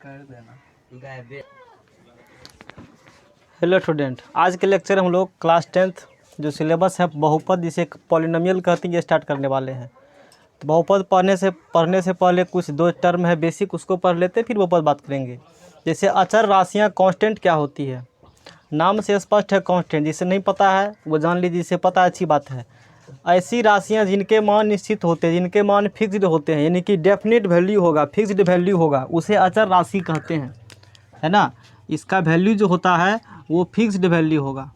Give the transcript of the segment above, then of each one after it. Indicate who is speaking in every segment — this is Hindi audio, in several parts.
Speaker 1: हेलो स्टूडेंट, आज के लेक्चर हम लोग क्लास 10th जो सिलेबस है बहुपद जिसे पॉलिनोमियल कहते हैं ये स्टार्ट करने वाले हैं। तो बहुपद पढ़ने से पहले कुछ दो टर्म है बेसिक, उसको पढ़ लेते फिर बहुपद बात करेंगे। जैसे अचर राशियाँ कांस्टेंट क्या होती है, नाम से स्पष्ट है कांस्टेंट, जिसे नहीं पता है वो जान लीजिए, जिसे पता है अच्छी बात है। ऐसी राशियाँ जिनके मान निश्चित होते हैं, जिनके मान फिक्स्ड होते हैं, यानी कि डेफिनेट वैल्यू होगा, फिक्स्ड वैल्यू होगा, उसे अचर राशि कहते हैं, है ना। इसका वैल्यू जो होता है वो फिक्स्ड वैल्यू होगा,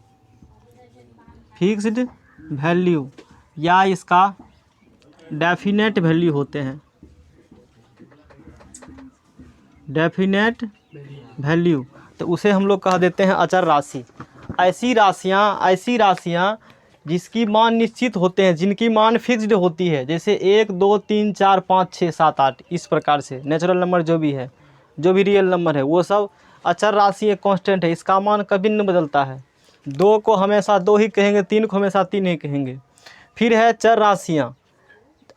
Speaker 1: फिक्स्ड वैल्यू, या इसका डेफिनेट वैल्यू होते हैं, डेफिनेट वैल्यू, तो उसे हम लोग कह देते हैं अचर राशि। ऐसी राशियाँ जिसकी मान निश्चित होते हैं, जिनकी मान फिक्स्ड होती है, जैसे 1 2 3 4 5 6 7 8 इस प्रकार से नेचुरल नंबर जो भी है, जो भी रियल नंबर है, वो सब अचर राशि एक कांस्टेंट है, इसका मान कभी नहीं बदलता है। 2 को हमेशा 2 ही कहेंगे, 3 को हमेशा 3 ही कहेंगे। फिर है चर राशियाँ,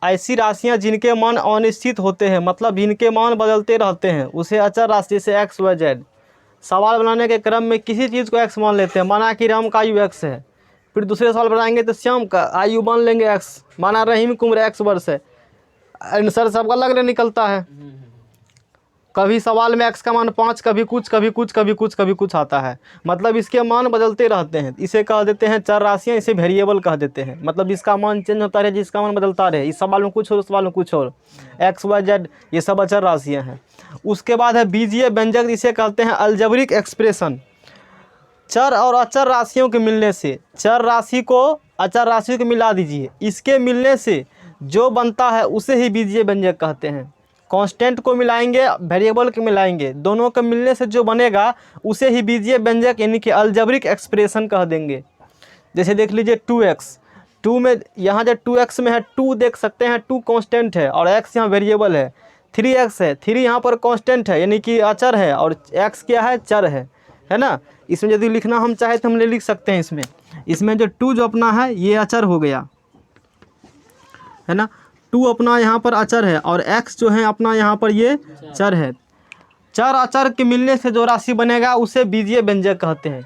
Speaker 1: ऐसी राशियाँ जिनके मान अनिश्चित होते हैं, मतलब जिनके मान बदलते रहते हैं, उसे अचर राशि, जैसे एक्स वाई जेड। सवाल बनाने के क्रम में किसी चीज़ को एक्स मान लेते हैं, माना कि राम का आयु एक्स है, फिर दूसरे सवाल बनाएंगे तो श्याम का आयु मान लेंगे एक्स, माना रहीम की उम्र एक्स वर्ष है, आंसर सबका अलग निकलता है। कभी सवाल में एक्स का मान 5, कभी कुछ कभी कुछ कभी कुछ कभी कुछ आता है, मतलब इसके मान बदलते रहते हैं, इसे कह देते हैं चर राशियाँ, इसे वेरिएबल कह देते हैं, मतलब इसका मान चेंज होता रहे, जिसका मान बदलता रहे, इस सवाल में कुछ और उस सवाल में कुछ और, एक्स वाई जेड ये सब अचर राशियाँ हैं। उसके बाद है बीजीय व्यंजक, इसे कहते हैं अलजेब्रिक एक्सप्रेशन। चर और अचर राशियों के मिलने से, चर राशि को अचर राशि को मिला दीजिए, इसके मिलने से जो बनता है उसे ही बीजीय व्यंजक कहते हैं। कांस्टेंट को मिलाएंगे, वेरिएबल को मिलाएंगे, दोनों के मिलने से जो बनेगा उसे ही बीजीय व्यंजक यानी कि अलजेब्रिक एक्सप्रेशन कह देंगे। जैसे देख लीजिए 2x, 2 में यहाँ जो 2x में है 2 देख सकते हैं, 2 कांस्टेंट है और x यहाँ वेरिएबल है। 3x है, 3 यहाँ पर कांस्टेंट है यानी कि अचर है, और x क्या है, चर है ना। इसमें यदि लिखना हम चाहे तो हम लिख सकते हैं, इसमें जो 2 जो अपना है ये अचर हो गया, है ना। 2 अपना यहाँ पर अचर है और x जो है अपना यहाँ पर ये चर है। चर अचर के मिलने से जो राशि बनेगा उसे बीजीय व्यंजक कहते हैं।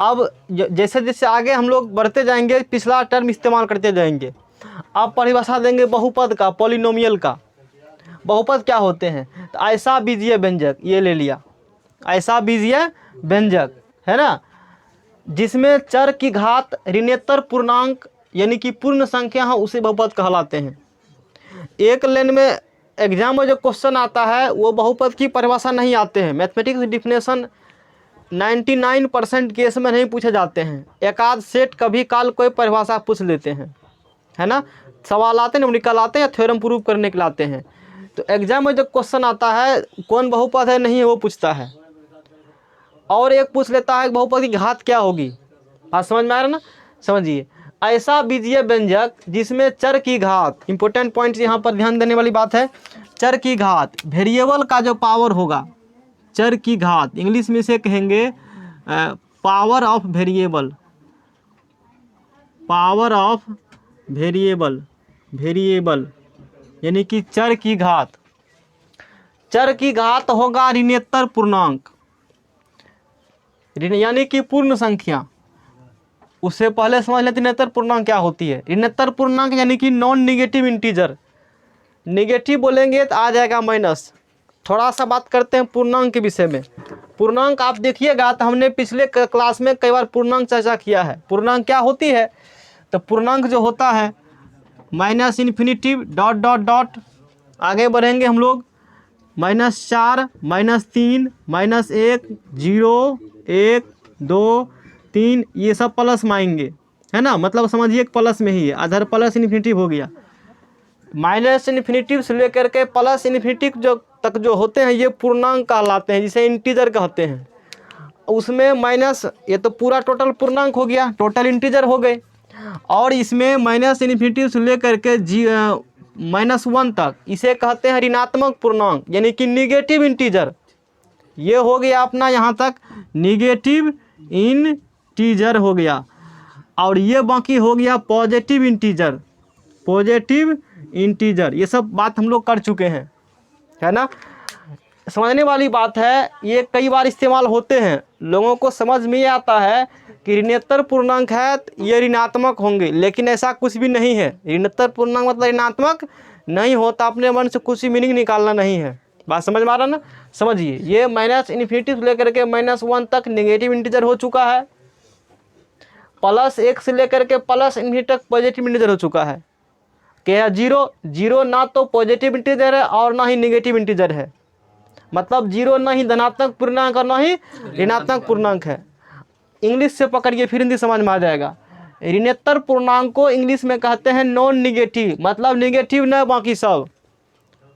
Speaker 1: अब जैसे जैसे आगे हम लोग बढ़ते जाएंगे, पिछला टर्म इस्तेमाल करते जाएंगे। अब परिभाषा देंगे बहुपद का, पॉलिनोमियल का। बहुपद क्या होते हैं, तो ऐसा बीजीय व्यंजक, ये ले लिया, ऐसा बीजीय व्यंजक, है ना, जिसमें चर की घात ऋणोत्तर पूर्णांक यानी कि पूर्ण संख्या है, उसे बहुपद कहलाते हैं। एक लाइन में एग्जाम में जो क्वेश्चन आता है वो बहुपद की परिभाषा नहीं आते हैं, मैथमेटिक्स डिफिनेशन 99% केस में नहीं पूछे जाते हैं, एक आध सेट कभी काल कोई परिभाषा पूछ लेते हैं, है ना। सवाल आते हैं, न्यूमेरिकल आते हैं या थ्योरम प्रूव करने के लिए आते हैं। तो एग्जाम में जो क्वेश्चन आता है कौन बहुपद है नहीं है वो पूछता है, और एक पूछ लेता है बहुपद की घात क्या होगी। बात समझ में आ रहा ना, समझिए। ऐसा बीजीय व्यंजक जिसमें चर की घात, इंपॉर्टेंट पॉइंट यहाँ पर ध्यान देने वाली बात है, चर की घात, वेरिएबल का जो पावर होगा, चर की घात इंग्लिश में इसे कहेंगे power of variable, power of variable, variable यानी कि चर की घात, चर की घात होगा ऋणोत्तर पूर्णांक, यानी कि पूर्ण संख्या। उससे पहले समझ लेते ऋणोत्तर पूर्णांक क्या होती है। ऋणोत्तर पूर्णांक यानी कि नॉन निगेटिव इंटीजर, निगेटिव बोलेंगे तो आ जाएगा माइनस। थोड़ा सा बात करते हैं पूर्णांक के विषय में। पूर्णांक आप देखिएगा तो हमने पिछले क्लास में कई बार पूर्णांक चर्चा किया है। पूर्णांक क्या होती है, तो पूर्णांक जो होता है minus infinitive dot dot dot, आगे बढ़ेंगे हम लोग, -4 -3 -1 0 1 2 3 ये सब प्लस में आएंगे, है ना, मतलब समझिए एक प्लस में ही है, अधर प्लस इन्फिनिटिव हो गया। माइनस इन्फिनिटिव से लेकर के प्लस इन्फिनिटिव जो तक जो होते हैं ये पूर्णांक कहलाते हैं, जिसे इंटीजर कहते हैं। उसमें माइनस, ये तो पूरा टोटल पूर्णांक हो गया, टोटल इंटीजर हो गए, और इसमें माइनस इन्फिनिटिव से लेकर के -1 तक इसे कहते हैं ऋणात्मक पूर्णांक यानी कि निगेटिव इंटीजर। ये हो गया अपना यहाँ तक निगेटिव इंटीजर हो गया, और ये बाकी हो गया पॉजिटिव इंटीजर, पॉजिटिव इंटीजर। ये सब बात हम लोग कर चुके हैं, है ना। समझने वाली बात है, ये कई बार इस्तेमाल होते हैं, लोगों को समझ में ये आता है कि ऋणोत्तर पूर्णांक है ये ऋणात्मक होंगे, लेकिन ऐसा कुछ भी नहीं है। ऋणोत्तर पूर्णांक मतलब ऋणात्मक नहीं होता, अपने मन से कुछ भी मीनिंग निकालना नहीं है। बात समझ में आ रहा ना? समझिए, ये माइनस इन्फिनिटी से लेकर के -1 तक नेगेटिव इंटीजर हो चुका है, +1 से लेकर के +∞ तक पॉजिटिव इंटीजर हो चुका है। क्या जीरो ना तो पॉजिटिव इंटीजर है और ना ही नेगेटिव इंटीजर है, मतलब जीरो ना ही धनात्मक पूर्णांक और ना ही ऋणात्मक पूर्णांक है। इंग्लिश से पकड़िए, फिर हिंदी समझ में आ जाएगा। ऋणोत्तर पूर्णांक को इंग्लिश में कहते हैं नॉन निगेटिव, मतलब निगेटिव न बाकी सब।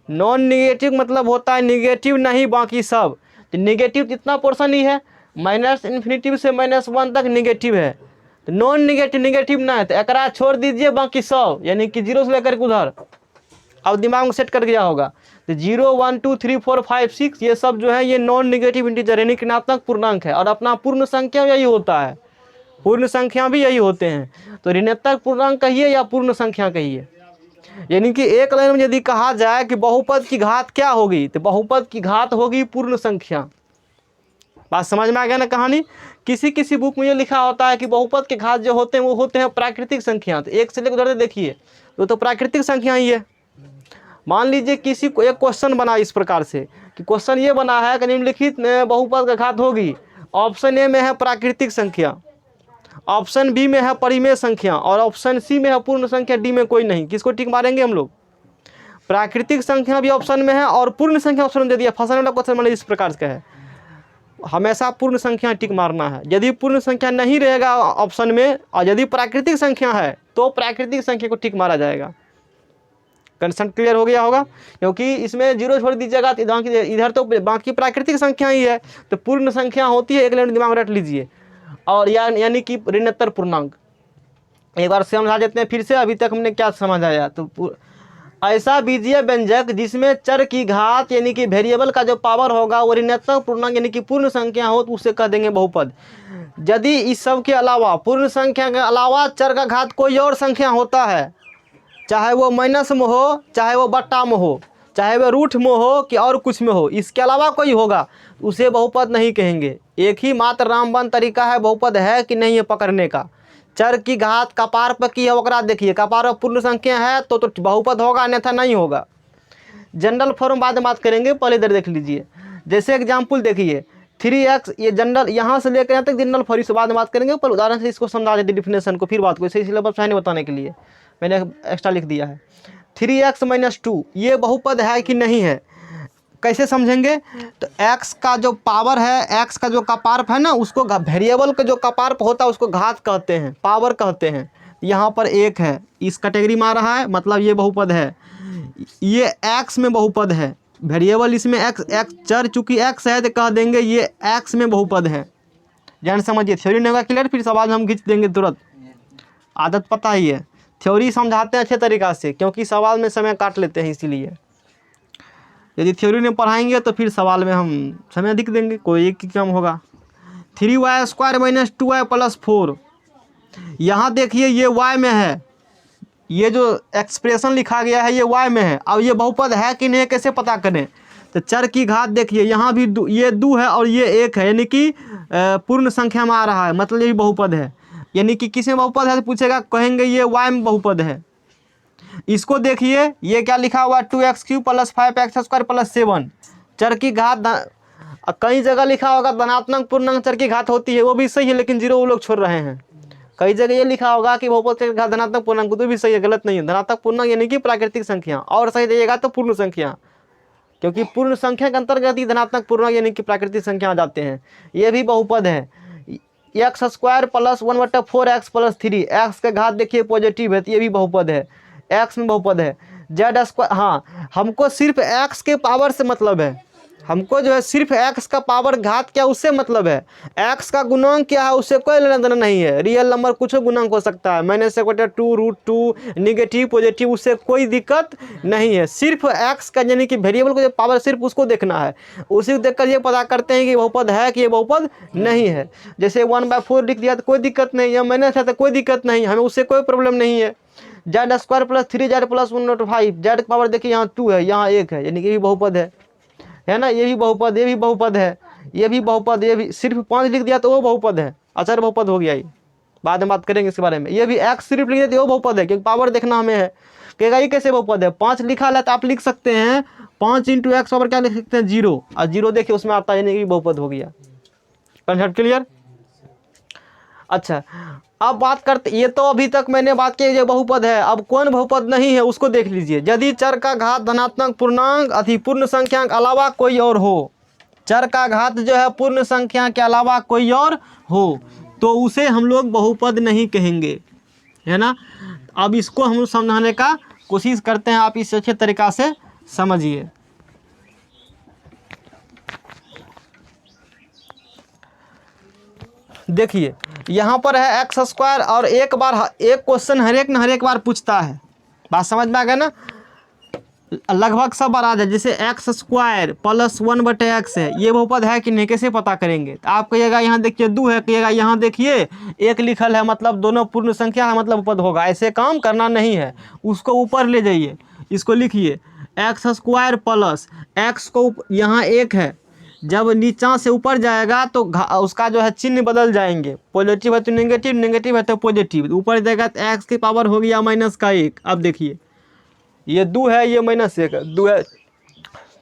Speaker 1: नॉन निगेटिव मतलब होता है निगेटिव नहीं बाकी सब। तो निगेटिव कितना पोर्शन ही है, -∞ से -1 तक निगेटिव है। तो नॉन निगेटिव निगेटिव ना है, तो एकरा छोड़ दीजिए बाकी सब, यानी कि 0 से लेकर के उधर। अब दिमाग में सेट कर दिया होगा। तो 0 1 2 3 4 5 6 ये सब जो है ये नॉन निगेटिव इंटीजर यानी ऋणात्मक पूर्णांक है, और अपना पूर्ण संख्या यही होता है, पूर्ण संख्या भी यही होते हैं। तो ऋणात्मक पूर्णांक कहिए या पूर्ण संख्या कहिए, यानी कि एक लाइन में यदि कहा जाए कि बहुपद की घात क्या होगी, तो बहुपद की घात होगी पूर्ण संख्या। बात समझ में आ गया ना कहानी? किसी किसी बुक में ये लिखा होता है कि बहुपद के घात जो होते हैं वो होते हैं प्राकृतिक संख्या। तो एक से लेकर उधर देखिए, तो प्राकृतिक संख्या ही है। मान लीजिए किसी को एक क्वेश्चन बना इस प्रकार से कि क्वेश्चन ये बना है कि निम्नलिखित में बहुपद का घात होगी। ऑप्शन ए में है प्राकृतिक संख्या, ऑप्शन बी में है परिमेय संख्या, और ऑप्शन सी में है पूर्ण संख्या, डी में कोई नहीं। किसको टिक मारेंगे हम लोग? प्राकृतिक संख्या भी ऑप्शन में है और पूर्ण संख्या ऑप्शन में दे दिया। फंसने वाला क्वेश्चन मैंने इस प्रकार का है, हमेशा पूर्ण संख्या टिक मारना है। यदि पूर्ण संख्या नहीं रहेगा ऑप्शन में और यदि प्राकृतिक संख्या है तो प्राकृतिक संख्या को टिक मारा जाएगा। कंसेप्ट क्लियर हो गया होगा? क्योंकि इसमें 0 छोड़ दीजिएगा तो इधर तो बाकी प्राकृतिक संख्या ही है, तो पूर्ण संख्या होती है, एक लाइन दिमाग में रख लीजिए। और यानी कि ऋणोत्तर पूर्णांक एक बार समझा देते हैं फिर से, अभी तक हमने क्या समझाया। तो ऐसा बीजीय व्यंजक जिसमें चर की घात यानी कि वेरिएबल का जो पावर होगा वो ऋणात्मक पूर्णांक यानी कि पूर्ण संख्या हो तो उसे कह देंगे बहुपद। यदि इस सब के अलावा पूर्ण संख्या के अलावा चर का घात कोई और संख्या होता है, चाहे वो माइनस में हो, चाहे वो बट्टा में हो, चाहे वो रूट में हो कि और कुछ में हो, इसके अलावा कोई होगा उसे बहुपद नहीं कहेंगे। एक ही मात्र रामबाण तरीका है बहुपद है कि नहीं है पकड़ने का। चर की घात कपार पर की है वकरा देखिए, कपार पर पूर्ण संख्या है तो बहुपद होगा, अन्यथा नहीं होगा। जनरल फॉर्म बाद में बात करेंगे, पहले इधर देख लीजिए। जैसे एग्जाम्पल देखिए 3x, ये जनरल यहाँ से लेकर यहाँ तक जनरल फॉर्म से बाद में बात करेंगे, पर उदाहरण से इसको समझा देते डिफिनेशन को, फिर बात को इसे सिलेबस है नहीं बताने के लिए मैंने एक्स्ट्रा लिख दिया है। 3x - 2 ये बहुपद है कि नहीं है, कैसे समझेंगे? तो x का जो पावर है, x का जो कपार्प है ना, उसको वेरिएबल का जो कपार्प होता है उसको घात कहते हैं, पावर कहते हैं। यहाँ पर 1 है, इस कैटेगरी में आ रहा है, मतलब ये बहुपद है। ये x में बहुपद है, वेरिएबल इसमें x चर चूँकि x है तो कह देंगे ये x में बहुपद है। ध्यान समझिए, थ्योरी नहीं होगा क्लियर, फिर सवाल हम खींच देंगे तुरंत, आदत पता ही है। थ्योरी समझाते हैं अच्छे तरीक़ा से, क्योंकि सवाल में समय काट लेते हैं, इसीलिए यदि थ्योरी में पढ़ाएंगे तो फिर सवाल में हम समय अधिक देंगे, कोई एक ही काम होगा। 3y² - 2y + 4, यहाँ देखिए ये y में है, ये जो एक्सप्रेशन लिखा गया है ये y में है। अब ये बहुपद है कि नहीं कैसे पता करें? तो चर की घात देखिए, यहाँ भी ये 2 है और ये 1 है, यानी कि पूर्ण संख्या में आ रहा है, मतलब ये भी बहुपद है। यानी कि किस में बहुपद है तो पूछेगा, कहेंगे ये y में बहुपद है। इसको देखिए, ये क्या लिखा हुआ 2x³ + 5x² + 7, चर की घात कई जगह लिखा होगा धनात्मक पूर्णांक चर की घात होती है, वो भी सही है, लेकिन 0 वो लोग छोड़ रहे हैं। कई जगह ये लिखा होगा कि बहुपद की घात धनात्मक पूर्णांक, तो भी सही है, गलत नहीं है। धनात्मक पूर्णांक यानी कि प्राकृतिक संख्या, और सही देगा तो पूर्ण संख्या, क्योंकि पूर्ण संख्या के अंतर्गत ही धनात्मक पूर्णांक यानी कि प्राकृतिक संख्या आ जाते हैं। ये भी बहुपद है। x² + 1/4x + 3, x का घात देखिए पॉजिटिव है तो ये भी बहुपद है, x में बहुपद है। z², हाँ हमको सिर्फ x के पावर से मतलब है, हमको जो है सिर्फ x का पावर घात क्या उससे मतलब है। x का गुणांक क्या है उससे कोई लेना देना नहीं है, रियल नंबर कुछ गुणांक हो सकता है, -2 √2 नेगेटिव पॉजिटिव, उससे कोई दिक्कत नहीं है। सिर्फ x का यानी कि वेरिएबल को जो पावर सिर्फ उसको देखना है, उसी को देखकर ये पता करते हैं कि बहुपद है कि ये बहुपद नहीं है। जैसे 1/4 लिख दिया तो कोई दिक्कत नहीं है, माइनस है तो कोई दिक्कत नहीं, हमें उससे कोई प्रॉब्लम नहीं है। z² + 3z + 1/5, z की पावर देखिए यहाँ 2 है, यहाँ 1 है, यानी कि भी बहुपद है। है ना, ये भी बहुपद, ये भी बहुपद है, ये भी बहुपद, ये भी, सिर्फ 5 लिख दिया तो वो बहुपद है, अचर बहुपद हो गया ये, बाद में बात करेंगे इसके बारे में। ये भी x सिर्फ लिख दिया तो वो बहुपद है, क्योंकि पावर देखना हमें है। कहेगा ये कैसे बहुपद है, 5 लिखा है तो आप लिख सकते हैं 5 × x पावर क्या लिख सकते हैं 0, और 0 देखिए उसमें आता है, नहीं बहुपद हो गया। Concept clear. अच्छा अब बात करते, ये तो अभी तक मैंने बात की ये बहुपद है, अब कौन बहुपद नहीं है उसको देख लीजिए। यदि चर का घात धनात्मक पूर्णांक अति पूर्ण संख्या के अलावा कोई और हो, चर का घात जो है पूर्ण संख्या के अलावा कोई और हो तो उसे हम लोग बहुपद नहीं कहेंगे, है ना। अब इसको हम समझाने का कोशिश करते हैं, आप इस अच्छे तरीक़ा से समझिए। देखिए यहाँ पर है x² और एक बार एक क्वेश्चन हर एक बार पूछता है, बात समझ में आ गया ना, लगभग सब बार आ जाए। जैसे x² + 1/x है, ये बहुपद है कि नहीं, कैसे पता करेंगे। तो आप कहिएगा यहाँ देखिए 2 है, कहिएगा यहाँ देखिए 1 लिखल है, मतलब दोनों पूर्ण संख्या है, मतलब बहुपद होगा। ऐसे काम करना नहीं है, उसको ऊपर ले जाइए, इसको लिखिए x² + x को यहाँ 1 है, जब नीचा से ऊपर जाएगा तो उसका जो है चिन्ह बदल जाएंगे, पॉजिटिव है तो नेगेटिव, नेगेटिव है तो पॉजिटिव, ऊपर जाएगा तो x की पावर हो गया -1। अब देखिए ये 2 है, ये -1 है,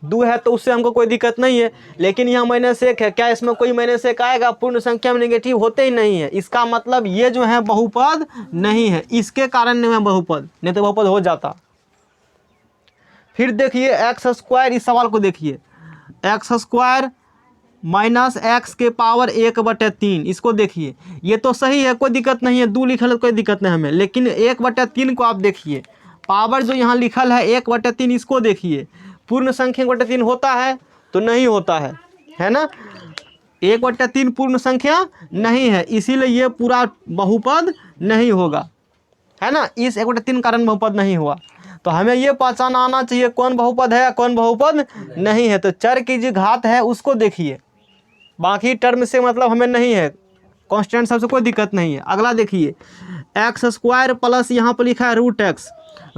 Speaker 1: 2 है तो उससे हमको कोई दिक्कत नहीं है, लेकिन यहाँ -1 है, क्या इसमें कोई -1 आएगा, पूर्ण संख्या में नेगेटिव होते ही नहीं है, इसका मतलब ये जो है बहुपद नहीं है, इसके कारण नहीं है बहुपद, नहीं तो बहुपद हो जाता। फिर देखिए x², इस सवाल को देखिए x² - x के पावर 1/3, इसको देखिए, ये तो सही है, कोई दिक्कत नहीं है, 2 लिखल है कोई दिक्कत नहीं हमें, लेकिन 1/3 को आप देखिए, पावर जो यहाँ लिखल है 1/3, इसको देखिए, पूर्ण संख्या 1/3 होता है तो नहीं होता है ना, 1/3 पूर्ण संख्या नहीं है, इसीलिए ये पूरा बहुपद नहीं होगा, है ना, इस 1/3 कारण बहुपद नहीं हुआ। तो हमें ये पहचान आना चाहिए कौन बहुपद है कौन बहुपद नहीं है। तो चर की जो घात है उसको देखिए, बाकी टर्म से मतलब हमें नहीं है, कांस्टेंट सबसे कोई दिक्कत नहीं है। अगला देखिए x² प्लस यहाँ पर लिखा है √x,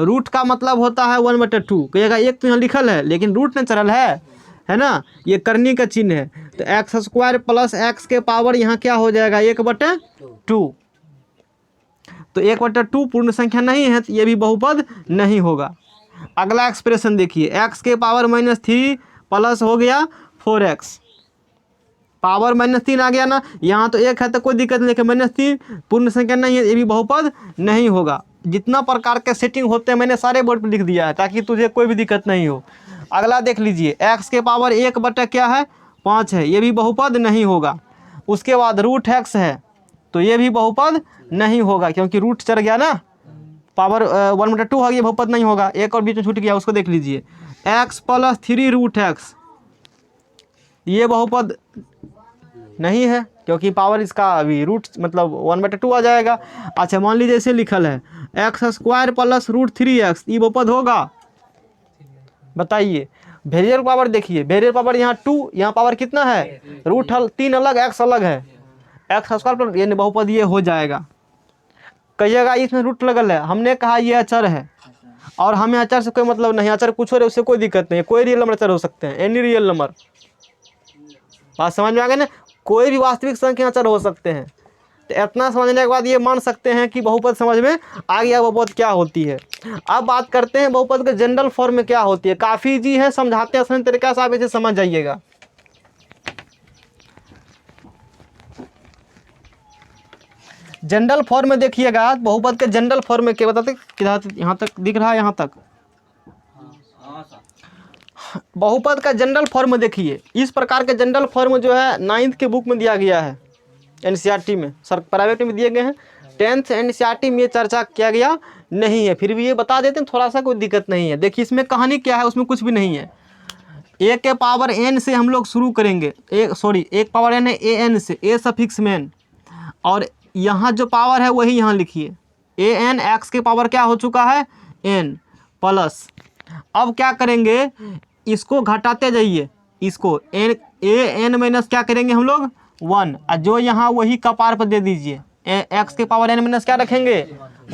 Speaker 1: रूट का मतलब होता है 1/2, कहिएगा एक तो यहाँ लिखल है लेकिन रूट नेचुरल है ना, ये करनी का चिन्ह है। तो x² प्लस x के पावर यहाँ क्या हो जाएगा 1/2, तो 1/2 पूर्ण संख्या नहीं है, तो ये भी बहुपद नहीं होगा। अगला एक्सप्रेशन देखिए x के पावर -3 प्लस हो गया 4x, पावर -3 आ गया ना, यहाँ तो 1 है तो कोई दिक्कत नहीं, -3 पूर्ण संख्या नहीं है, ये भी बहुपद नहीं होगा। जितना प्रकार के सेटिंग होते हैं मैंने सारे बोर्ड पर लिख दिया है ताकि तुझे कोई भी दिक्कत नहीं हो। अगला देख लीजिए x के पावर 1/5 है, ये भी बहुपद नहीं होगा। उसके बाद √x है तो ये भी बहुपद नहीं होगा, क्योंकि रूट चढ़ गया ना, पावर 1/2 हो गया, बहुपद नहीं होगा। एक और बीच में छूट गया, उसको देख लीजिए x + 3 √x, ये बहुपद नहीं है क्योंकि पावर इसका अभी रूट मतलब 1/2 आ जाएगा। अच्छा मान लीजिए इसे लिखल है x² + √3x, ये बहुपद होगा, बताइए। वेरिएबल पावर देखिए, वेरिएबल पावर यहाँ 2, यहाँ पावर कितना है, √3 अलग x अलग है, x² ये बहुपद ये हो जाएगा। कहिएगा इसमें रूट लगल है, हमने कहा ये अचर है और हमें अचर से कोई मतलब नहीं, अचर कुछ हो रहे उससे कोई दिक्कत नहीं है, कोई रियल नंबर अचर हो सकते हैं, एनी रियल नंबर, बात समझ में आ गया ना, कोई भी वास्तविक संख्या अचर हो सकते हैं। तो इतना समझने के बाद ये मान सकते हैं कि बहुपद समझ में आ गया बहुपद क्या होती है। अब बात करते हैं बहुपद के जनरल फॉर्म में क्या होती है, काफ़ी जी है, समझाते हैं आसान तरीका से, आप इसे समझ जाइएगा। जनरल फॉर्म में देखिएगा, बहुपद के जनरल फॉर्म में क्या बताते, यहाँ तक दिख रहा है, यहाँ तक बहुपद का जनरल फॉर्म देखिए, इस प्रकार के जनरल फॉर्म जो है 9th के बुक में दिया गया है, NCERT में, सर प्राइवेट में दिए गए हैं, 10th NCERT में ये चर्चा किया गया नहीं है, फिर भी ये बता देते हैं, थोड़ा सा कोई दिक्कत नहीं है। देखिए इसमें कहानी क्या है, उसमें कुछ भी नहीं है। a के पावर n से हम लोग शुरू करेंगे, एक पावर n है an से, a सफिक्स में n, और यहाँ जो पावर है वही यहाँ लिखिए, an x के पावर क्या हो चुका है n प्लस, अब क्या करेंगे, इसको घटाते जाइए, इसको an माइनस क्या करेंगे हम लोग 1, और जो यहाँ वही कपार पर दे दीजिए, x के पावर n माइनस क्या रखेंगे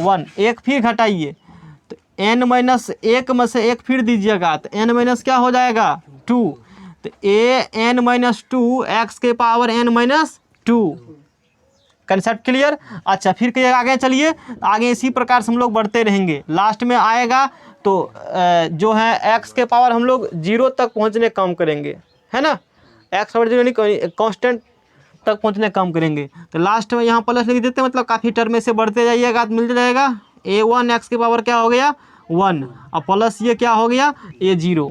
Speaker 1: 1, एक फिर घटाइए, तो n - 1 में से 1 फिर दीजिएगा, तो n माइनस क्या हो जाएगा 2, तो a(n-2) x के पावर n-2। Concept clear. अच्छा फिर कहिए आगे चलिए, आगे इसी प्रकार से हम लोग बढ़ते रहेंगे, लास्ट में आएगा तो जो है x के पावर हम लोग 0 तक पहुंचने काम करेंगे, है ना, x पावर 0 यानी कांस्टेंट तक पहुंचने काम करेंगे। तो लास्ट में यहाँ प्लस लिख देते हैं, मतलब काफ़ी टर्म में से बढ़ते जाइएगा तो मिल जाएगा a1 x की पावर क्या हो गया 1, और प्लस ये क्या हो गया a0।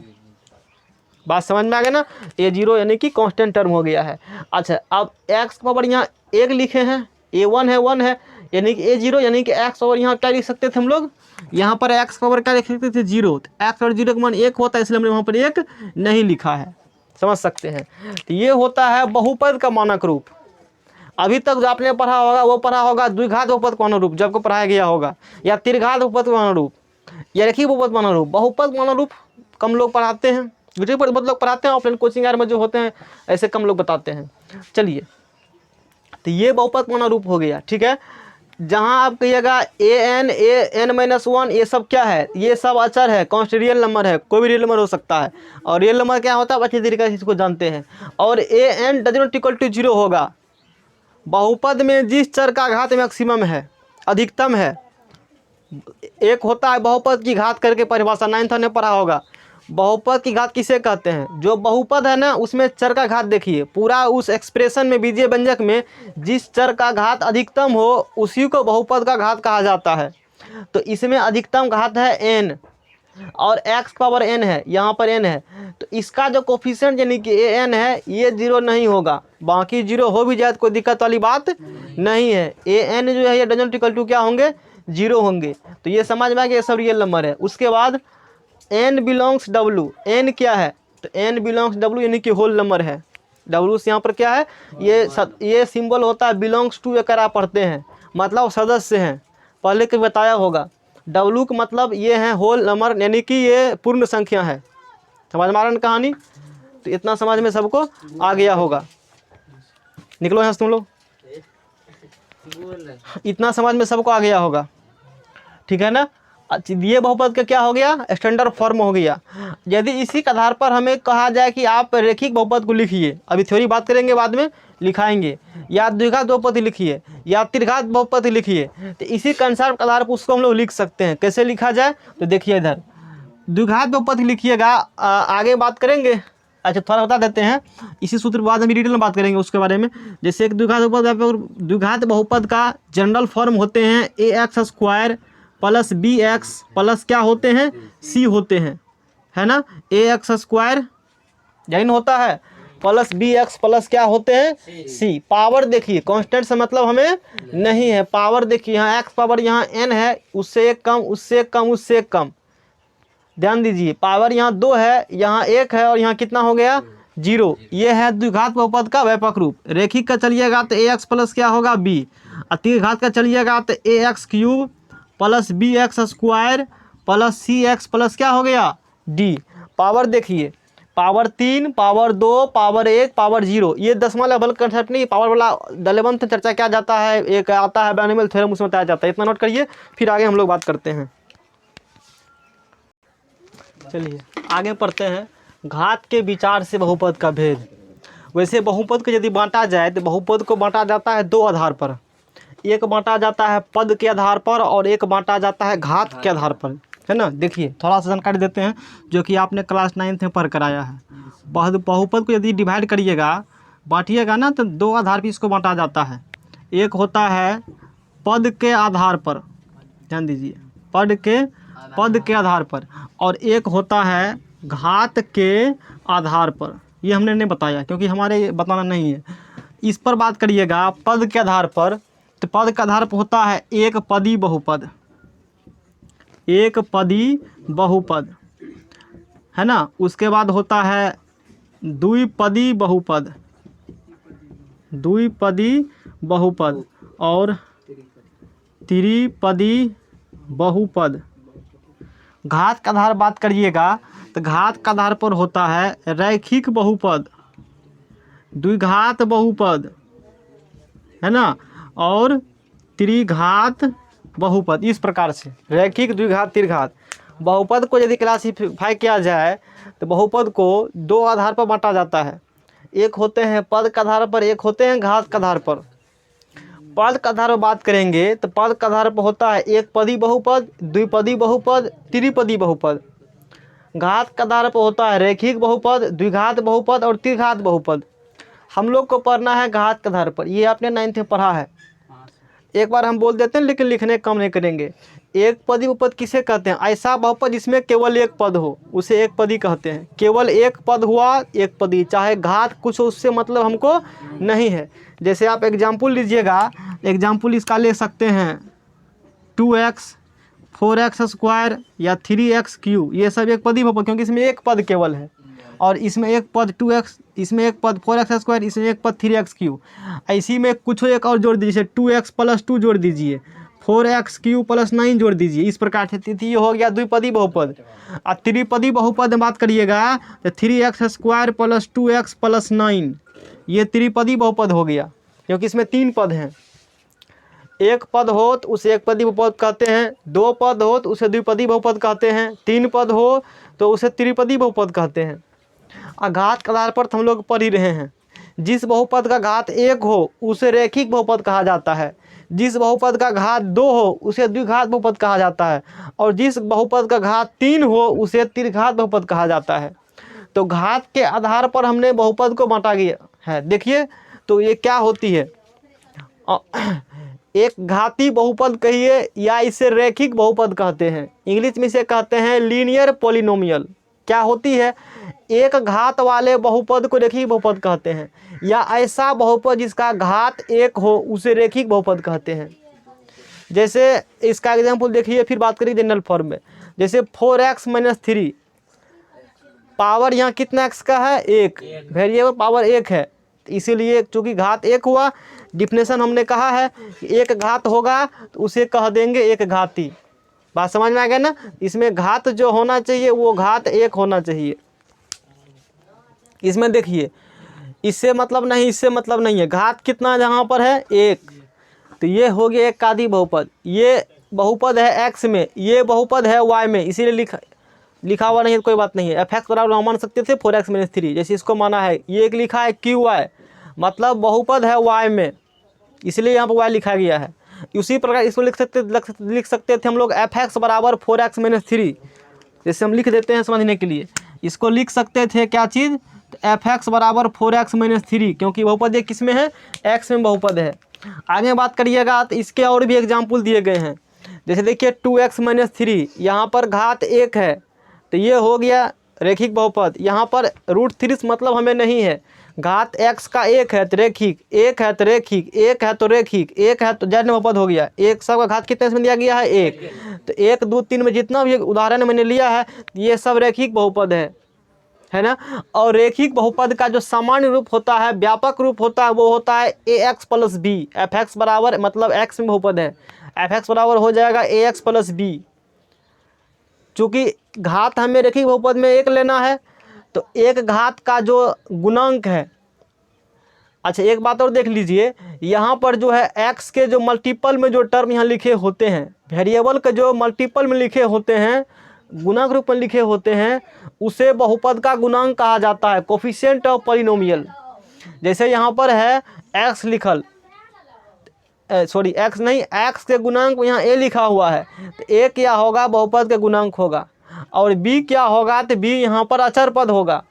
Speaker 1: बात समझ में आ गया ना, a0 यानी कि कांस्टेंट टर्म हो गया है। अच्छा अब x की पावर यहाँ 1 लिखे हैं, a1 है 1 है, यानी कि a0 यानी कि x पावर यहाँ क्या लिख सकते थे हम लोग, यहाँ पर x पावर क्या लिख सकते थे 0, तो x पावर 0 का मान 1 होता है, इसलिए हमने वहाँ पर 1 नहीं लिखा है, समझ सकते हैं। तो ये होता है बहुपद का मानक रूप। अभी तक जो आपने पढ़ा होगा वो पढ़ा होगा द्विघात बहुपद का मानक रूप जब को पढ़ाया गया होगा, या त्रिघात बहुपद का मानक रूप, या रेखीय बहुपद मानक रूप। बहुपद मानक रूप कम लोग पढ़ाते हैं, यूट्यूब पर बहुत लोग पढ़ाते हैं, ऑफलाइन कोचिंग यार में जो होते हैं ऐसे कम लोग बताते हैं। चलिए तो ये बहुपद मानक रूप हो गया, ठीक है। जहाँ आप कहिएगा an(n-1) ये सब क्या है, ये सब अचर है, कांस्टेंट रियल नंबर है, कोई भी रियल नंबर हो सकता है। और रियल नंबर क्या होता है अच्छी तरीके से इसको जानते हैं। और an(0) होगा बहुपद में जिस चर का घात मैक्सिमम है, अधिकतम है। एक होता है बहुपद की घात करके परिभाषा 9th ने पढ़ा होगा। बहुपद की घात किसे कहते हैं, जो बहुपद है ना उसमें चर का घात देखिए, पूरा उस एक्सप्रेशन में बीजीय व्यंजक में जिस चर का घात अधिकतम हो उसी को बहुपद का घात कहा जाता है। तो इसमें अधिकतम घात है n और x पावर n है, यहाँ पर n है, तो इसका जो कोफिशिएंट यानी कि an है ये 0 नहीं होगा, बाकी 0 हो भी जाए तो कोई दिक्कत वाली बात नहीं है। an जो है ये डजंट इक्वल टू क्या होंगे 0 होंगे। तो ये समझ में आ गया, ये सब रियल नंबर है। उसके बाद n बिलोंग्स w, n क्या है तो n बिलोंग्स w यानी कि होल नंबर है। w से यहाँ पर क्या है ये सिंबल होता है बिलोंग्स टू, अगर आप पढ़ते हैं मतलब सदस्य हैं, पहले के बताया होगा। w का मतलब ये है होल नंबर यानी कि ये पूर्ण संख्या है। समझ में आ रहा है कहानी, तो इतना समझ में सबको आ गया होगा। निकलो यहाँ से तुम लोग, इतना समझ में सबको आ गया होगा, ठीक है ना। ये बहुपद का क्या हो गया स्टैंडर्ड फॉर्म हो गया। यदि इसी के आधार पर हमें कहा जाए कि आप रेखिक बहुपद को लिखिए, अभी थ्योरी बात करेंगे बाद में लिखाएंगे, या द्विघात बहुपद लिखिए या त्रिघात बहुपद लिखिए, तो इसी कंसेप्ट के आधार पर उसको हम लोग लिख सकते हैं। कैसे लिखा जाए तो देखिए इधर द्विघात बहुपद लिखिएगा, आगे बात करेंगे। अच्छा थोड़ा बता देते हैं, इसी सूत्र बाद में डिटेल में बात करेंगे उसके बारे में। जैसे एक द्विघात बहुपद का जनरल फॉर्म होते हैं ax² प्लस bx प्लस क्या होते हैं c होते हैं, है ना, ax² यही होता है प्लस bx प्लस क्या होते हैं c। पावर देखिए कांस्टेंट से मतलब हमें नहीं है, पावर देखिए यहाँ x पावर यहाँ n है, उससे एक कम उससे एक कम उससे एक कम, ध्यान दीजिए पावर यहाँ 2 है यहाँ 1 है और यहाँ कितना हो गया 0। ये है द्विघात बहुपद का व्यापक रूप। रेखिक का चलिएगा तो ax प्लस क्या होगा b, और त्रिघात का चलिएगा तो ax³ plus bx² plus cx plus क्या हो गया d। पावर देखिए पावर 3 पावर 2 पावर 1 पावर 0, ये 10वां लेवल कंसेप्ट नहीं, पावर वाला 11th चर्चा किया जाता है, एक आता है बाइनोमियल थ्योरम उसमें बताया जाता है, इतना नोट करिए फिर आगे हम लोग बात करते हैं। चलिए आगे पढ़ते हैं घात के विचार से बहुपद का भेद। वैसे बहुपद को यदि बांटा जाए तो बहुपद को बांटा जाता है 2 आधार पर, एक बांटा जाता है पद के आधार पर और एक बांटा जाता है घात के आधार पर, है ना। देखिए थोड़ा सा जानकारी देते हैं जो कि आपने क्लास 9th में पढ़ कराया है। बहुपद को यदि डिवाइड करिएगा बांटिएगा ना तो 2 आधार पर इसको बांटा जाता है। एक होता है पद के आधार पर, ध्यान दीजिए पद के आधार पर, और एक होता है घात के आधार पर। ये हमने नहीं बताया क्योंकि हमारे बताना नहीं है, इस पर बात करिएगा पद के आधार पर। तो पद का आधार पर होता है एक पदी बहुपद, एक पदी बहुपद, है ना। उसके बाद होता है द्विपदी बहुपद, द्विपदी बहुपद और त्रिपदी बहुपद। घात का आधार बात करिएगा तो घात का आधार पर होता है रैखिक बहुपद, द्विघात बहुपद, है ना, और त्रिघात बहुपद। इस प्रकार से रैखिक द्विघात त्रिघात। बहुपद को यदि क्लासीफाई किया जाए तो बहुपद को दो आधार पर बांटा जाता है। एक होते हैं पद के आधार पर, एक होते हैं घात के आधार पर। पद के आधार पर बात करेंगे तो पद के आधार पर होता है एक पदी बहुपद, द्विपदी बहुपद, त्रिपदी बहुपद। घात के आधार पर होता है रैखिक बहुपद, द्विघात बहुपद और त्रिघात बहुपद। हम लोग को पढ़ना है घात के आधार पर, ये आपने 9th में पढ़ा है। एक बार हम बोल देते हैं लेकिन लिखने का काम नहीं करेंगे। एक पदी बहुपद किसे कहते हैं? ऐसा बहुपद जिसमें केवल एक पद हो उसे एक पदी कहते हैं। केवल एक पद हुआ एक पदी, चाहे घात कुछ हो उससे मतलब हमको नहीं है। जैसे आप एग्जाम्पल लीजिएगा, एग्जाम्पल इसका ले सकते हैं 2x 4x स्क्वायर या 3x क्यूब, ये सब एक पदी बहुपद, क्योंकि इसमें एक पद केवल है। और इसमें एक पद 2x, इसमें एक पद 4x स्क्वायर, इसमें एक पद 3x क्यूब। ऐसी में कुछ एक और जोड़ दीजिए, 2x + 2 जोड़ दीजिए, 4x क्यूब + 9 जोड़ दीजिए। इस प्रकार से ये हो गया द्विपदी बहुपद। और त्रिपदी बहुपद में बात करिएगा तो 3x स्क्वायर + 2x + 9, ये त्रिपदी बहुपद हो गया, क्योंकि इसमें 3 पद हैं। एक पद हो तो उसे एक पदी बहुपद कहते हैं, 2 पद हो तो उसे द्विपदी बहुपद कहते हैं, 3 पद हो तो उसे त्रिपदी बहुपद कहते हैं। और घात के आधार पर तो हम लोग पढ़ ही रहे हैं। जिस बहुपद का घात 1 हो उसे रैखिक बहुपद कहा जाता है, जिस बहुपद का घात 2 हो उसे द्विघात बहुपद कहा जाता है, और जिस बहुपद का घात 3 हो उसे त्रिघात बहुपद कहा जाता है। तो घात के आधार पर हमने बहुपद को बांटा गया है। देखिए तो ये क्या होती है, एक घाती बहुपद कहिए या इसे रैखिक बहुपद कहते हैं। इंग्लिश में इसे कहते हैं लीनियर पॉलिनोमियल। क्या होती है? एक घात वाले बहुपद को रैखिक बहुपद कहते हैं, या ऐसा बहुपद जिसका घात 1 हो उसे रैखिक बहुपद कहते हैं। जैसे इसका एग्जाम्पल देखिए, फिर बात करिए जनरल फॉर्म में। जैसे 4x - 3, पावर यहाँ कितना x का है? 1, वेरिएबल पावर 1 है, इसीलिए चूँकि घात 1 हुआ, डिफिनेशन हमने कहा है कि एक घात होगा तो उसे कह देंगे एक घाती। बात समझ में आ गया ना? इसमें घात जो होना चाहिए वो घात 1 होना चाहिए। इसमें देखिए, इससे मतलब नहीं, इससे मतलब नहीं है। घात कितना जहाँ पर है? 1, तो ये हो गया एक आदि बहुपद। ये बहुपद है x में, ये बहुपद है y में, इसीलिए लिखा हुआ नहीं है, कोई बात नहीं है। fx बराबर हम मान सकते थे 4x - 3, जैसे इसको माना है। ये एक लिखा है qy, मतलब बहुपद है y में, इसलिए यहाँ पर y लिखा गया है। उसी प्रकार इसको लिख सकते थे हम लोग fx बराबर 4x - 3, जैसे हम लिख देते हैं समझने के लिए। इसको लिख सकते थे क्या चीज़? तो fx बराबर 4x - 3, क्योंकि बहुपद ये किस में है? x में बहुपद है। आगे बात करिएगा तो इसके और भी एग्जाम्पल दिए गए हैं। जैसे देखिए 2x - 3, यहाँ पर घात 1 है तो ये हो गया रैखिक बहुपद। यहाँ पर √3 मतलब हमें नहीं है, घात x का 1 है तो रैखिक, 1 है तो रैखिक, 1 है तो रैखिक, 1 है तो जड़ बहुपद हो गया। एक सबका घात कितने में दिया गया है? 1। तो 1, 2, 3 में जितना भी उदाहरण मैंने लिया है ये सब रैखिक बहुपद है ना। और रैखिक बहुपद का जो सामान्य रूप होता है, व्यापक रूप होता है, वो होता है ax + b। fx बराबर, मतलब x में बहुपद है, fx बराबर हो जाएगा ax + b। चूँकि घात हमें रैखिक बहुपद में 1 लेना है, तो एक घात का जो गुणांक है। अच्छा एक बात और देख लीजिए, यहाँ पर जो है x के जो मल्टीपल में जो टर्म यहाँ लिखे होते हैं, वेरिएबल के जो मल्टीपल में लिखे होते हैं, गुणांक रूप में लिखे होते हैं, उसे बहुपद का गुणांक कहा जाता है, कोफिशिएंट ऑफ पॉलिनोमियल। जैसे यहाँ पर है x लिखल, सॉरी x नहीं, x के गुणांक यहाँ a लिखा हुआ है, तो a क्या होगा? बहुपद के गुणांक होगा। और b क्या होगा? तो b यहाँ पर अचर पद होगा।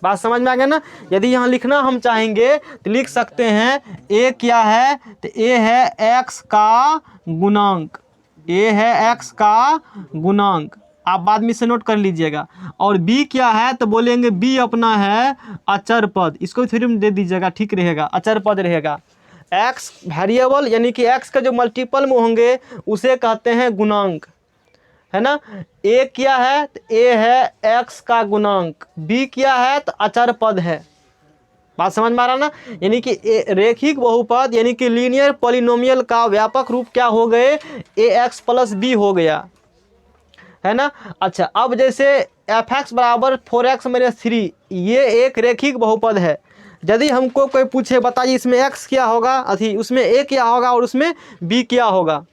Speaker 1: बात समझ में आ गया ना? यदि यहाँ लिखना हम चाहेंगे तो लिख सकते हैं a क्या है? तो a है x का गुणांक, a है x का गुणांक, आप बाद में इसे नोट कर लीजिएगा। और b क्या है? तो बोलेंगे b अपना है अचर पद, इसको थ्योरी में दे दीजिएगा, ठीक रहेगा, अचर पद रहेगा। x वेरिएबल यानी कि x का जो मल्टीपल में होंगे उसे कहते हैं गुणांक, है ना। a क्या है? तो a है x का गुणांक, b क्या है? तो अचर पद है। बात समझ में आ रहा ना? यानी कि रैखिक बहुपद यानी कि लीनियर पॉलिनोमियल का व्यापक रूप क्या हो गए? ax + b हो गया, है ना। अच्छा अब जैसे fx बराबर 4x - 3, ये एक रैखिक बहुपद है। यदि हमको कोई पूछे बताइए इसमें x क्या होगा, अथी उसमें a क्या होगा और उसमें b क्या होगा?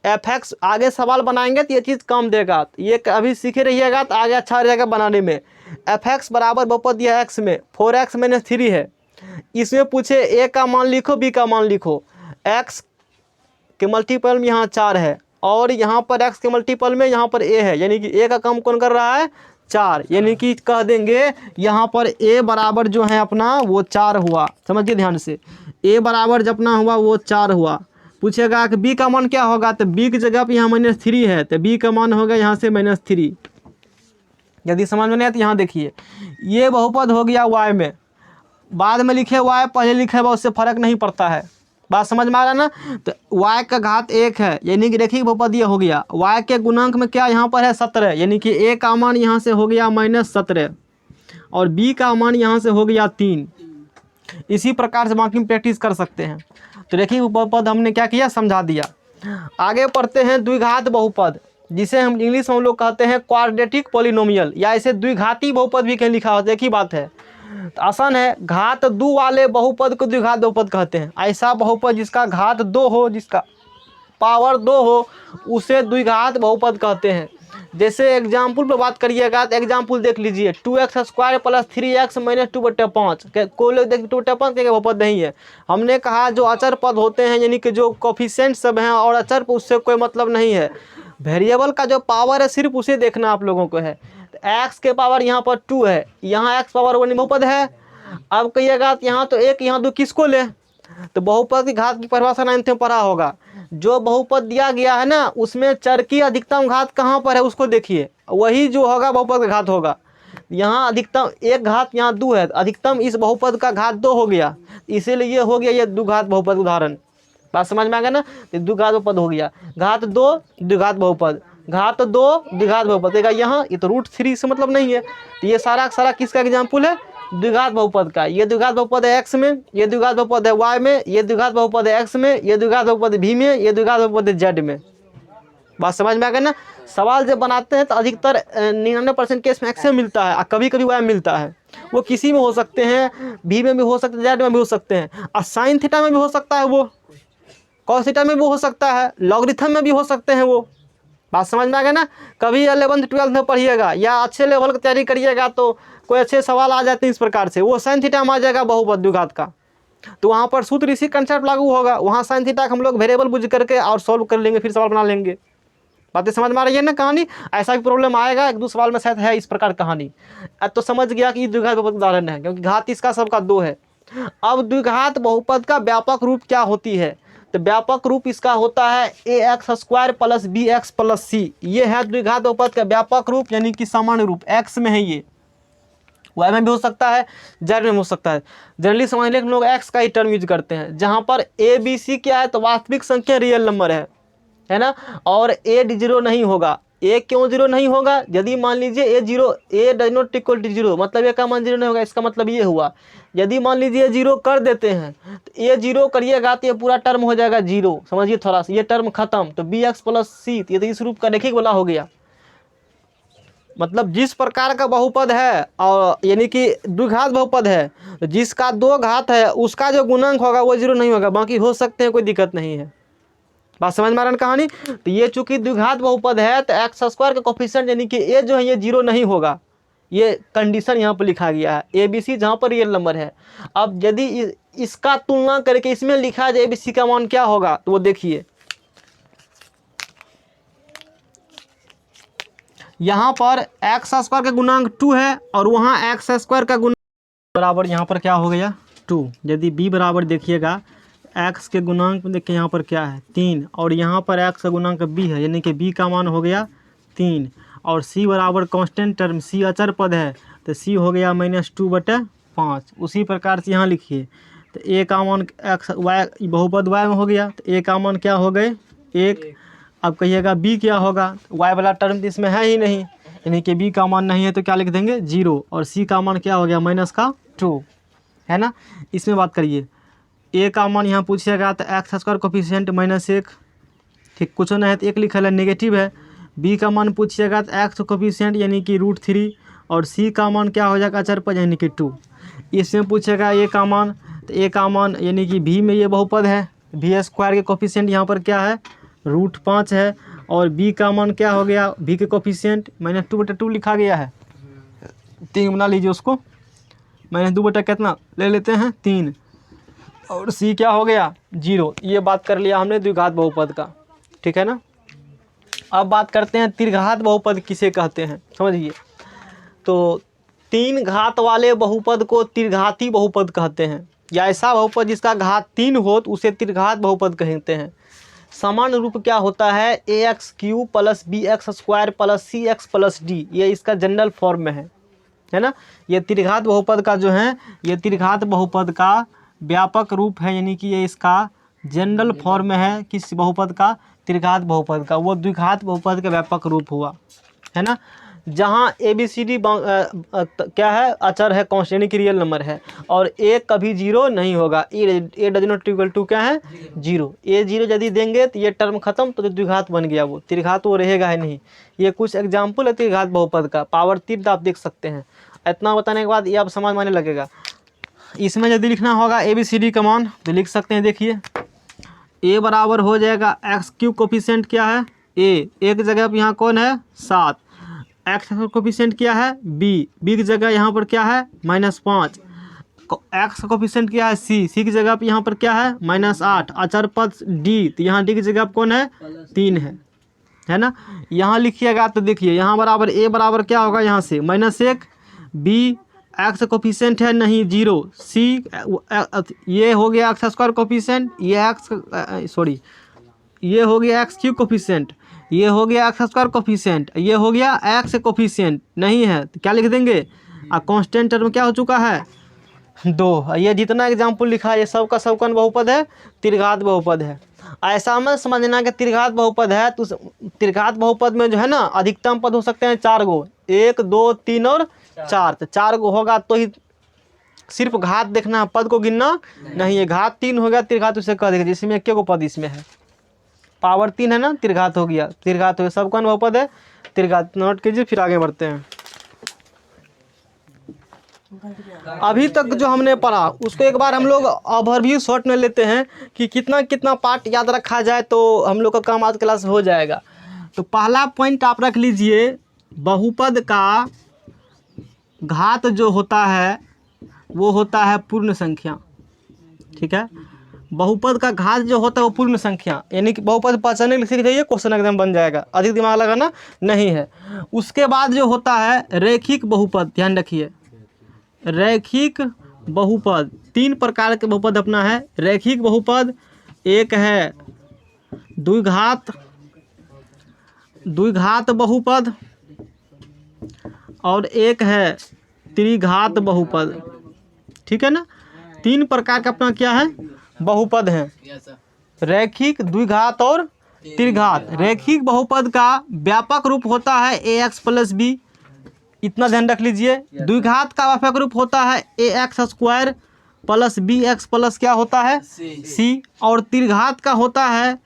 Speaker 1: एफ एक्स आगे सवाल बनाएंगे तो ये चीज़ कम देगा, ये अभी सीखे रहिएगा तो आगे अच्छा रहेगा बनाने में। एफ एक्स बराबर बहुपद दिया एक्स में 4x - 3 है, इसमें पूछे ए का मान लिखो बी का मान लिखो। एक्स के मल्टीपल में यहाँ 4 है और यहाँ पर एक्स के मल्टीपल में यहाँ पर ए है, यानी कि ए का काम कौन कर रहा है 4, यानी कि कह देंगे यहाँ पर ए बराबर जो है अपना वो 4 हुआ। समझिए ध्यान से, ए बराबर जब अपना हुआ वो 4 हुआ। पूछेगा कि बी का मान क्या होगा, तो बी की जगह पे यहाँ -3 है तो बी का मान होगा यहाँ से -3। यदि समझ में नहीं आया तो यहाँ देखिए, ये बहुपद हो गया y में, बाद में लिखे y पहले लिखे हुआ उससे फ़र्क नहीं पड़ता है। बात समझ में आ रहा है ना। तो y का घात 1 है, यानी कि देखिए बहुपद ये हो गया। y के गुणांक में क्या यहाँ पर है 17, यानी कि a का मान यहाँ से हो गया -17 और b का मान यहाँ से हो गया 3। इसी प्रकार से बाकी में प्रैक्टिस कर सकते हैं। तो देखिए बहुपद हमने क्या किया समझा दिया। आगे पढ़ते हैं द्विघात बहुपद, जिसे हम इंग्लिश में हम लोग कहते हैं क्वाड्रेटिक पॉलिनोमियल, या इसे द्विघाती बहुपद भी कहीं लिखा होता है, एक ही बात है। तो आसान है, घात 2 वाले बहुपद को द्विघात बहुपद कहते हैं। ऐसा बहुपद जिसका घात 2 हो, जिसका पावर 2 हो, उसे द्विघात बहुपद कहते हैं। जैसे एग्जाम्पल पर बात करिएगा तो एग्जाम्पल देख लीजिए, 2x² + 3x - 2/5। कोई लोग देखिए 2/5 के बहुपद नहीं है। हमने कहा जो अचर पद होते हैं, यानी कि जो कोफिशिएंट सब हैं और अचर पर, उससे कोई मतलब नहीं है। वेरिएबल का जो पावर है सिर्फ उसे देखना आप लोगों को है। तो x के पावर यहाँ पर 2 है, यहाँ x पावर 1 बहुपद है। अब कहिएगा यहाँ तो 1 यहाँ 2 किसको ले, तो बहुपद की घात की परिभाषा 9th में पढ़ा होगा। जो बहुपद दिया गया है ना उसमें चर की अधिकतम घात कहाँ पर है उसको देखिए, वही जो होगा बहुपद का घात होगा। यहाँ अधिकतम 1 घात यहाँ 2 है, अधिकतम इस बहुपद का घात 2 हो गया, इसीलिए ये हो गया ये द्विघात बहुपद उदाहरण। बात समझ में आ गया ना। द्विघात बहुपद हो गया, घात 2 द्विघात बहुपद, घात 2 द्विघात बहुपद देगा यहाँ। ये तो √3 से मतलब नहीं है, तो ये सारा सारा किसका एग्जाम्पल है द्विघात बहुपद का। ये द्विघात बहुपद है x में, ये द्विघात बहुपद है y में, ये द्विघात बहुपद है x में, ये द्विघात बहुपद है v में, ये द्विघात बहुपद है z में। बात समझ में आ गया ना। सवाल जब बनाते हैं तो अधिकतर 99% केस में x में मिलता है और कभी कभी y में मिलता है। वो किसी में हो सकते हैं, v में भी हो सकते हैं, z में भी हो सकते हैं, और साइन थीटा में भी हो सकता है, वो कॉस थीटा में भी हो सकता है, लॉगरिथम में भी हो सकते हैं वो। बात समझ में आ गया ना। कभी 11th 12th में पढ़िएगा या अच्छे लेवल की तैयारी करिएगा तो कोई अच्छे सवाल आ जाते हैं इस प्रकार से, वो साइन थीटा में आ जाएगा बहुपद द्विघात का, तो वहाँ पर सूत्र इसी कंसेप्ट लागू होगा। वहाँ साइन थीटा हम लोग वेरिएबल बुझ करके और सॉल्व कर लेंगे, फिर सवाल बना लेंगे। बातें समझ में आ रही है ना कहानी। ऐसा भी प्रॉब्लम आएगा, 1-2 सवाल में शायद है इस प्रकार कहानी। अब तो समझ गया कि द्विघात बहुपद उदाहरण है, क्योंकि घात इसका सबका 2 है। अब द्विघात बहुपद का व्यापक रूप क्या होती है, तो व्यापक रूप इसका होता है ax² + bx + c। ये है द्विघात बहुपद का व्यापक रूप, यानी कि सामान्य रूप। x में है, ये y में भी हो सकता है, z में हो सकता है। जनरली समझ लें हम लोग x का ही टर्म यूज करते हैं, जहाँ पर a b c क्या है तो वास्तविक संख्या रियल नंबर है ना। और a 0 नहीं होगा। a क्यों 0 नहीं होगा, यदि मान लीजिए a does not equal to 0, मतलब a का मान 0 नहीं होगा। इसका मतलब ये हुआ, यदि मान लीजिए 0 कर देते हैं तो a 0 करिएगा तो ये पूरा टर्म हो जाएगा 0। समझिए थोड़ा सा, ये टर्म खत्म, तो bx + c, ये तो इस रूप का रेखिक वाला हो गया। मतलब जिस प्रकार का बहुपद है और यानी कि द्विघात बहुपद है, जिसका 2 घात है उसका जो गुणांक होगा वो 0 नहीं होगा, बाकी हो सकते हैं, कोई दिक्कत नहीं है। बात समझ में आ रहा है कहानी। तो ये चूंकि द्विघात बहुपद है तो x² का कोफिशिएंट यानी कि a जो है ये 0 नहीं होगा, ये कंडीशन यहाँ पर लिखा गया है। ए बी सी जहाँ पर रियल नंबर है। अब यदि इसका तुलना करके इसमें लिखा जाए ए बी सी का मान क्या होगा, तो वो देखिए यहाँ पर x² का गुणांक 2 है और वहाँ x² का गुणांक बराबर यहाँ पर क्या हो गया 2। यदि b बराबर देखिएगा x के गुणांक में देखिए यहाँ पर क्या है 3, और यहाँ पर x का गुणांक b है, यानी कि b का मान हो गया 3, और c बराबर कांस्टेंट टर्म, c अचर पद है तो c हो गया -2/5। उसी प्रकार से यहाँ लिखिए तो a का मान x y बहुपद y में हो गया, तो a का मान क्या हो गए 1। अब कहिएगा b क्या होगा, y वाला टर्म तो इसमें है ही नहीं, यानी कि b का मान नहीं है तो क्या लिख देंगे 0, और c का मान क्या हो गया -2, है ना। इसमें बात करिए a का मान यहाँ पूछिएगा तो x² कोफिशिएंट -1, ठीक, कुछ नहीं है तो 1 लिखा है, नेगेटिव है। b का मान पूछिएगा तो x कोफिशिएंट यानी कि √3, और c का मान क्या हो जाएगा अचर पद यानी कि 2। इसमें पूछेगा a का मान, तो a का मान यानी कि v में ये बहुपद है, v² के कोफिशिएंट यहाँ पर क्या है √5 है। और b का मान क्या हो गया, b के कोफिशिएंट -2/2 लिखा गया है, 3 बना लीजिए उसको, -2 कितना ले लेते हैं 3, और c क्या हो गया 0। ये बात कर लिया हमने द्विघात बहुपद का, ठीक है ना। अब बात करते हैं त्रिघात बहुपद किसे कहते हैं, समझिए। तो 3 घात वाले बहुपद को त्रिघाती बहुपद कहते हैं, या ऐसा बहुपद जिसका घात 3 हो तो उसे त्रिघात बहुपद कहते हैं। सामान्य रूप क्या होता है, ax³ + bx² + cx + d, ये इसका जनरल फॉर्म में है ना। ये त्रिघात बहुपद का जो है, ये त्रिघात बहुपद का व्यापक रूप है, यानी कि ये इसका जनरल फॉर्म है किस बहुपद का, त्रिघात बहुपद का। वो द्विघात बहुपद का व्यापक रूप हुआ, है ना। जहाँ ABCD क्या है, अचर है, कांस्टेंट यानी कि रियल नंबर है, और a कभी 0 नहीं होगा, a does not equal to क्या है 0। a 0 यदि देंगे तो ये टर्म खत्म, तो द्विघात बन गया, वो त्रिघात वो रहेगा ही नहीं। ये कुछ एग्जाम्पल है त्रिघात बहुपद का, पावर 3 आप देख सकते हैं। इतना बताने के बाद ये आप समझ में आने लगेगा। इसमें यदि लिखना होगा ABCD का मान तो लिख सकते हैं, देखिए a बराबर हो जाएगा x³ कोफिशिएंट क्या है a, एक जगह पर यहाँ कौन है 7, x कोफिशिएंट क्या है b, b की जगह यहाँ पर क्या है -5, x कोफिशिएंट क्या है c, c की जगह पर यहाँ पर क्या है -8, अचर पद d, तो यहाँ d की जगह पर कौन है 3 है ना। यहाँ लिखिएगा तो देखिए यहाँ बराबर a बराबर क्या होगा, यहाँ से -1, b x कोफिशिएंट है नहीं 0, c ये हो गया x² कोफिशिएंट, ये ये हो गया x³ कोफिशिएंट, ये हो गया x² कोफिशिएंट, ये हो गया x कोफिशिएंट नहीं है तो क्या लिख देंगे, कांस्टेंट टर्म क्या हो चुका है 2। ये जितना एग्जाम्पल लिखा है ये सब का सब कौन बहुपद है, त्रिघात बहुपद है। ऐसा मत समझना कि त्रिघात बहुपद है तो त्रिघात बहुपद में जो है ना अधिकतम पद हो सकते हैं 4 गो, 1 2 3 और 4, तो 4 गो होगा तो ही सिर्फ घात देखना, पद को गिनना नहीं है। घात 3 हो गया त्रिघात उसे कह देगा, जिसमें एक पद इसमें है, पावर 3 है ना, त्रिघात हो गया, त्रिघात हो गया, सब कौन बहुपद है त्रिघात। नोट कीजिए, फिर आगे बढ़ते हैं। अभी तक जो हमने पढ़ा उसको एक बार हम लोग ओवरव्यू शॉर्ट में लेते हैं कि कितना कितना पार्ट याद रखा जाए तो हम लोग का काम आज क्लास हो जाएगा। तो पहला पॉइंट आप रख लीजिए, बहुपद का घात जो होता है वो होता है पूर्ण संख्या, ठीक है। बहुपद का घात जो होता है वो पूर्ण संख्या, यानी कि बहुपद पहचानने के लिए सीख जाइए, क्वेश्चन एकदम बन जाएगा, अधिक दिमाग लगाना नहीं है। उसके बाद जो होता है रैखिक बहुपद, ध्यान रखिए रैखिक बहुपद, 3 प्रकार के बहुपद अपना है रैखिक बहुपद। एक है द्विघात बहुपद और एक है त्रिघात बहुपद, ठीक है ना। 3 प्रकार का अपना क्या है बहुपद है, रैखिक, द्विघात और त्रिघात। रैखिक बहुपद का व्यापक रूप होता है ax + b, इतना ध्यान रख लीजिए। द्विघात का व्यापक रूप होता है ax² + bx + क्या होता है c, और त्रिघात का होता है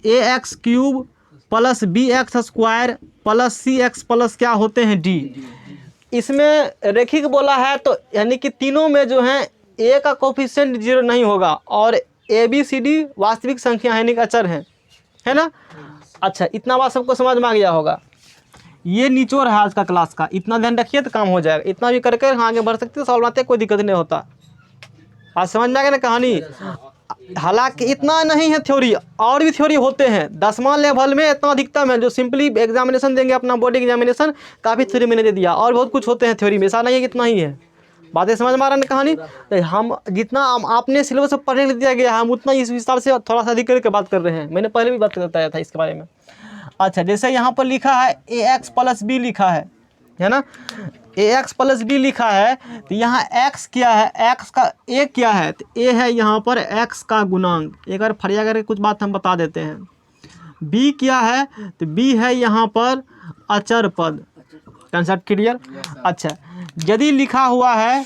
Speaker 1: ax³ + bx² + cx + क्या होते हैं d। इसमें रैखिक बोला है तो यानी कि तीनों में जो है a का कोफिशिएंट 0 नहीं होगा, और ABCD वास्तविक संख्या है, यानी कि अचर है ना। अच्छा, इतना बात सबको समझ में आ गया होगा। ये निचोड़ है आज का क्लास का, इतना ध्यान रखिए तो काम हो जाएगा। इतना भी करके आगे बढ़ सकते हैं, सॉल्व बनाते, कोई दिक्कत नहीं होता। आज समझ में आ गया ना कहानी। हालांकि इतना नहीं है थ्योरी, और भी थ्योरी होते हैं 10वां लेवल में, इतना अधिकतम है जो सिंपली एग्जामिनेशन देंगे अपना बोर्ड एग्जामिनेशन, काफ़ी थ्योरी मैंने दे दिया, और बहुत कुछ होते हैं थ्योरी में, ऐसा नहीं है कि इतना ही है। बातें समझ में आ रहा है कहानी। तो हम जितना आपने सिलेबस पढ़ने के लिए दिया गया हम उतना इस हिसाब से थोड़ा सा अधिक करके बात कर रहे हैं, मैंने पहले भी बात बताया था इसके बारे में। अच्छा, जैसे यहाँ पर लिखा है ax + b लिखा है ना, ax + b लिखा है, तो यहाँ x क्या है, x का a क्या है, तो a है यहाँ पर x का गुणांक। एक बार फरिया करके कुछ बात हम बता देते हैं। b क्या है, तो b है यहाँ पर अचर पद, कंसेप्ट क्लियर। अच्छा, यदि लिखा हुआ है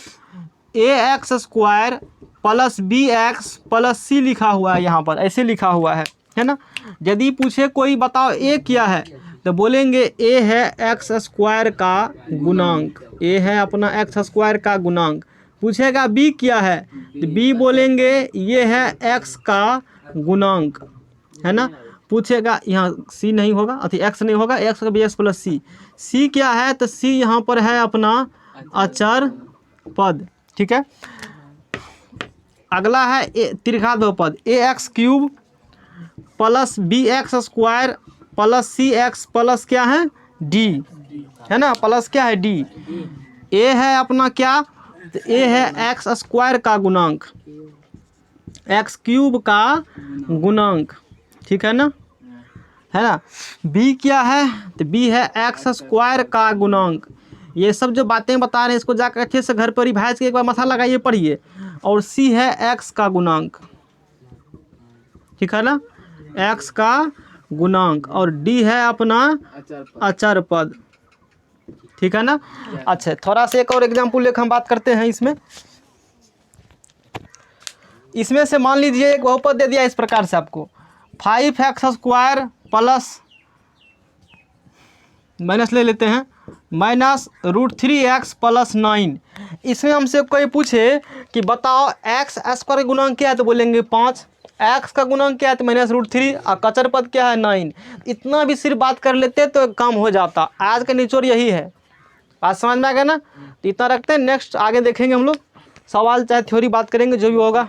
Speaker 1: ax² + bx + c लिखा हुआ है, यहाँ पर ऐसे लिखा हुआ है ना। यदि पूछे कोई बताओ a क्या है, तो बोलेंगे a है x² का गुणांक, a है अपना x² का गुणांक। पूछेगा b क्या है, तो b बोलेंगे ये है x का गुणांक, है ना। पूछेगा, यहाँ सी नहीं होगा, अति एक्स नहीं होगा, एक्स का भी एक्स प्लस सी। सी क्या है, तो सी यहाँ पर है अपना अचर पद, ठीक है। अगला है त्रिघात बहुपद, A x cube plus B x square plus C x plus क्या है डी, है ना, प्लस क्या है डी। ए है अपना क्या, तो ए है एक्स स्क्वायर का गुणांक, एक्स क्यूब का गुणांक, ठीक है ना, है ना। बी क्या है, तो बी है एक्स स्क्वायर का गुणांक। ये सब जो बातें बता रहे हैं इसको जाकर अच्छे से घर पर रिवाइज के एक बार मसाला लगाइए, पढ़िए। और सी है एक्स का गुणांक, ठीक है ना, एक्स का गुणांक। और डी है अपना अचर पद, ठीक है ना। अच्छा, थोड़ा सा एक और एग्जाम्पल लेकर हम बात करते हैं। इसमें से मान लीजिए एक बहुपद दे दिया इस प्रकार से आपको, 5x स्क्वायर प्लस माइनस ले लेते हैं माइनस √3x प्लस 9। इसमें हमसे कोई पूछे कि बताओ एक्स स्क्वायर का गुणांक क्या है, तो बोलेंगे 5, एक्स का गुणांक क्या है तो -√3, और कचर पद क्या है 9। इतना भी सिर्फ बात कर लेते तो काम हो जाता। आज का निचोड़ यही है, बात समझ में आ गया ना। तो इतना रखते हैं, नेक्स्ट आगे देखेंगे हम लोग, सवाल चाहे थ्योरी बात करेंगे जो भी होगा।